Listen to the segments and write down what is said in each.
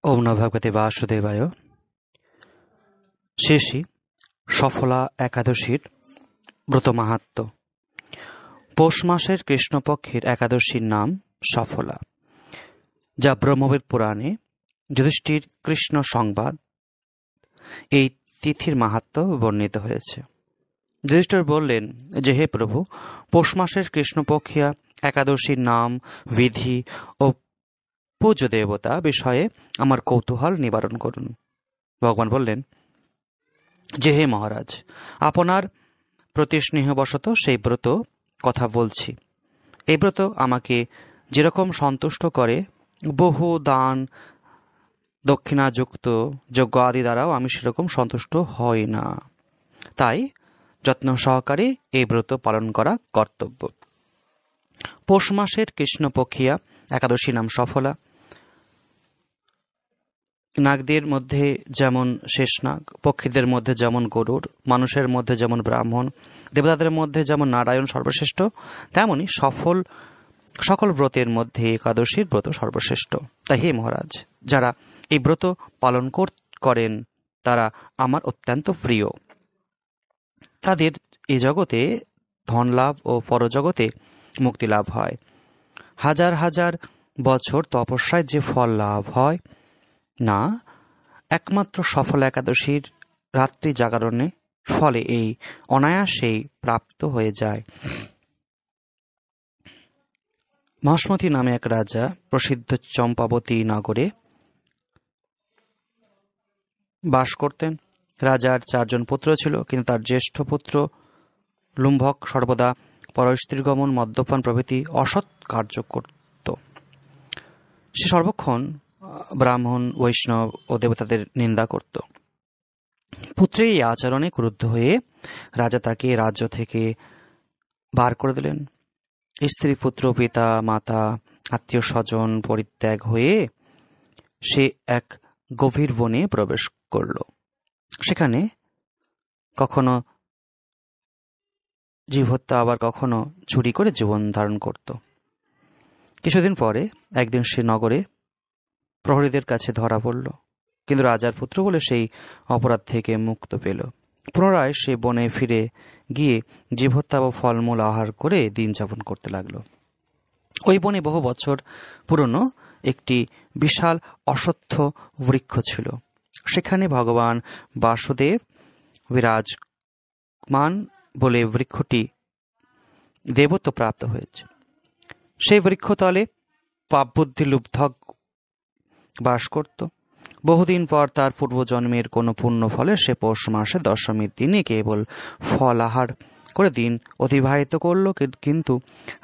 ওম নমঃ ভগবতে বাসুদেবায়। শেষী সফলা একাদশীর ব্রত মাহাত্ম্য। পৌষ মাসের কৃষ্ণপক্ষের একাদশীর নাম সফলা, যা ব্রহ্মবেদ পুরাণে যুধিষ্ঠির কৃষ্ণ সংবাদ এই তিথির মাহাত্ম্য বর্ণিত হয়েছে। যুধিষ্ঠির বললেন যে, হে প্রভু, পৌষ মাসের কৃষ্ণপক্ষিয়া একাদশীর নাম, বিধি ও পূজ্য দেবতা বিষয়ে আমার কৌতূহল নিবারণ করুন। ভগবান বললেন যে, হে মহারাজ, আপনার প্রতি স্নেহবশত সেই ব্রত কথা বলছি। এই ব্রত আমাকে যেরকম সন্তুষ্ট করে, বহু দান দক্ষিণাযুক্ত যজ্ঞ আদি দ্বারাও আমি সেরকম সন্তুষ্ট হই না। তাই যত্ন সহকারে এই ব্রত পালন করা কর্তব্য। পৌষ মাসের কৃষ্ণপক্ষিয়া একাদশী নাম সফলা। নাগদের মধ্যে যেমন শেষনাগ, পক্ষীদের মধ্যে যেমন গরুড়, মানুষের মধ্যে যেমন ব্রাহ্মণ, দেবতাদের মধ্যে যেমন নারায়ণ সর্বশ্রেষ্ঠ, তেমনি সকল ব্রতের মধ্যে একাদশীর ব্রত সর্বশ্রেষ্ঠ। তাই হে মহারাজ, যারা এই ব্রত পালন করেন তারা আমার অত্যন্ত প্রিয়। তাদের এ জগতে ধন লাভ ও পরজগতে মুক্তি লাভ হয়। হাজার হাজার বছর তপস্যায় যে ফল লাভ হয় না, একমাত্র সফল একাদশীর রাত্রি জাগরণে ফলে এই অনায়াসেই প্রাপ্ত হয়ে যায়। মহাসমতি নামে এক রাজা প্রসিদ্ধ চম্পাবতী নগরে বাস করতেন। রাজার 4 জন পুত্র ছিল, কিন্তু তার জ্যেষ্ঠ পুত্র লুম্ভক সর্বদা পরস্ত্রীগমন, মদ্যপান প্রভৃতি অসৎ কার্য করত। সে সর্বক্ষণ ব্রাহ্মণ, বৈষ্ণব ও দেবতাদের নিন্দা করত। পুত্রের এই আচরণে ক্রুদ্ধ হয়ে রাজা তাকে রাজ্য থেকে বার করে দিলেন। স্ত্রী, পুত্র, পিতা, মাতা, আত্মীয় স্বজন পরিত্যাগ হয়ে সে এক গভীর বনে প্রবেশ করল। সেখানে কখনো জীব হত্যা, আবার কখনো চুরি করে জীবন ধারণ করত। কিছুদিন পরে একদিন সে নগরে প্রহরীদের কাছে ধরা পড়ল, কিন্তু রাজার পুত্র বলে সেই অপরাধ থেকে মুক্ত পেল। পুনরায় সে বনে ফিরে গিয়ে জীব হত্যা বা ফলমূল আহার করে দিন যাপন করতে লাগলো। ওই বনে বহু বছর পুরনো একটি বিশাল অশ্বত্থ বৃক্ষ ছিল। সেখানে ভগবান বাসুদেব বিরাজমান বলে বৃক্ষটি দেবত্ব প্রাপ্ত হয়েছে। সেই বৃক্ষতলে পাপবুদ্ধি লুব্ধক বাস করত। বহুদিন পর তার পূর্বজন্মের কোনো পুণ্য ফলে সে পৌষ মাসে দশমীর দিনে কেবল ফল আহার করে দিন অতিবাহিত করল, কিন্তু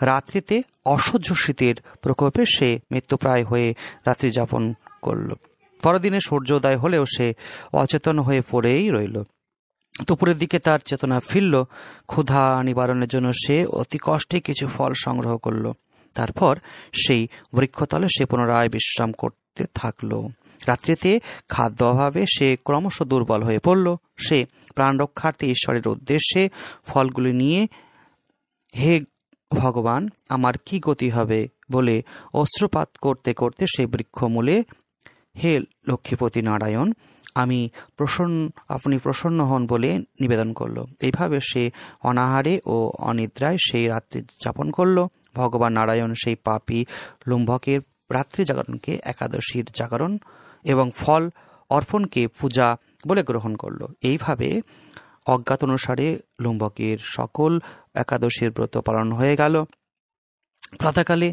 রাত্রিতে অসহ্য শীতের প্রকোপে সে মৃত্যুপ্রায় হয়ে রাত্রি যাপন করল। পরদিনে সূর্যোদয় হলেও সে অচেতন হয়ে পড়েই রইল। দুপুরের দিকে তার চেতনা ফিরল। ক্ষুধা নিবারণের জন্য সে অতি কষ্টে কিছু ফল সংগ্রহ করল। তারপর সেই বৃক্ষতলে সে পুনরায় বিশ্রাম করতে থাকল। রাত্রিতে খাদ্য অভাবে সে ক্রমশ দুর্বল হয়ে পড়ল। সে প্রাণ রক্ষার্থে ঈশ্বরের উদ্দেশ্যে ফলগুলি নিয়ে, হে ভগবান, আমার কি গতি হবে বলে অশ্রুপাত করতে করতে সেই বৃক্ষমূলে, হে লক্ষ্মীপতি নারায়ণ, আপনি প্রসন্ন হন বলে নিবেদন করল। এইভাবে সে অনাহারে ও অনিদ্রায় সেই রাত্রি যাপন করল। ভগবান নারায়ণ সেই পাপী লুম্ভকের রাত্রি জাগরণকে একাদশীর জাগরণ এবং ফল অর্পণকে পূজা বলে গ্রহণ করল। এইভাবে অজ্ঞাত অনুসারে লুম্ভকের সকল একাদশীর ব্রত পালন হয়ে গেল। প্রাতঃকালে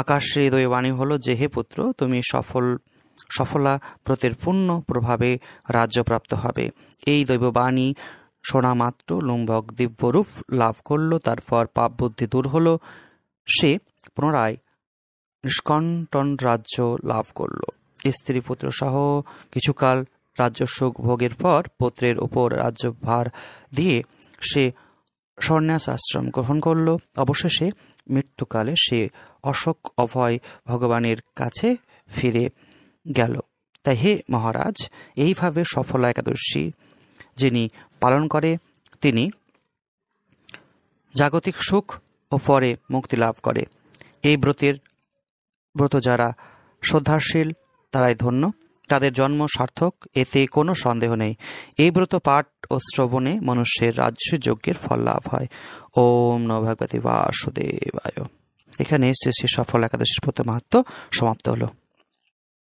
আকাশে দৈবাণী হলো যে, হে পুত্র, তুমি সফলা ব্রতের পূর্ণ প্রভাবে রাজ্যপ্রাপ্ত হবে। এই দৈববাণী শোনা মাত্র লুম্ভক দিব্যরূপ লাভ করল। তারপর পাপ বুদ্ধি দূর হল। সে পুনরায় নিষ্কণ্টন রাজ্য লাভ করল। স্ত্রী পুত্র সহ কিছুকাল রাজ্য সুখ ভোগের পর পুত্রের উপর রাজ্যভার দিয়ে সে সন্ন্যাস আশ্রম গ্রহণ করল। অবশেষে মৃত্যুকালে সে অশোক অভয় ভগবানের কাছে ফিরে গেল। তাই হে মহারাজ, এইভাবে সফলা একাদশী যিনি পালন করে তিনি জাগতিক সুখ ও পরে মুক্তি লাভ করে। এই ব্রত যারা শ্রদ্ধাশীল তারাই ধন্য, তাদের জন্ম সার্থক, এতে কোনো সন্দেহ নেই। এই ব্রত পাঠ ও শ্রবণে মনুষ্যের রাজস্ব যজ্ঞের ফল লাভ হয়। ওম নমো ভগবতে বাসুদেবায়। এখানে শ্রী শ্রী সফল একাদশীর ব্রত মাহাত্ম্য সমাপ্ত হলো।